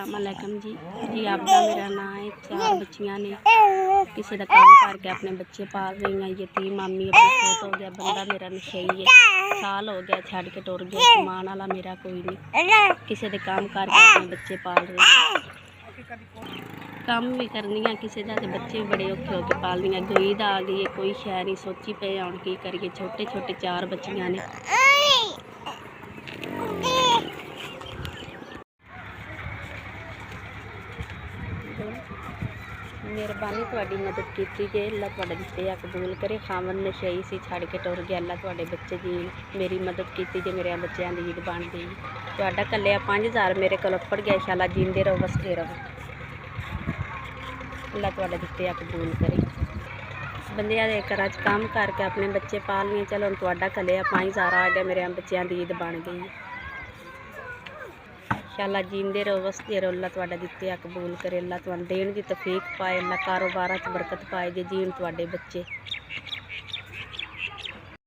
अस्सलामुअलैकुम जी। आपका मेरा नाम है। 4 बच्चियाँ ने किसी का काम करके अपने बच्चे पाल रही हैं। यतीम मामी अपनी फोत हो गया। बंदा मेरा नशई है, साल हो गया छड़ के टुर गया। कमान वाला मेरा कोई नहीं, किसी के काम करके अपने बच्चे पाल रही हैं। काम भी करनी है किसी का, बच्चे भी बड़े औखे होकर पाल रही हैं। गोईद आ गई है, कोई शै नहीं, सोची पे हम की करिए। छोटे छोटे 4 बच्चियाँ ने। मेहरबानी तुहाडी मदद की जे, अल्लाह तुहाडे दित्ते आ कबूल करे। खामन नशई सी, छड़ के टुर गया। अल्लाह तुहाडे बच्चे जीण, मेरी मदद की जे, मेरे बच्चों की ईद बन गई। तुहाडा कल्लिया 5000 मेरे कोल पड़ गया। इंशाअल्लाह जींदे रहो, वसदे रहो। अल्लाह तुहाडे दित्ते आ कबूल करे। बंदियां दे घरां च काम करके अपने बच्चे पाल लिए। चलो हुण तुहाडा कल्लिया 5000 आ गया, मेरे बच्चों की ईद बन गई। इंशाअल्लाह जींदे रहो, वसदे रहो। अल्लाह तुहाडा दित्ते आ कबूल करे। अल्लाह तुहानू देण दी तौफीक पाए। अल्लाह कारोबार च बरकत पाए जे जीण तुहाडे बच्चे।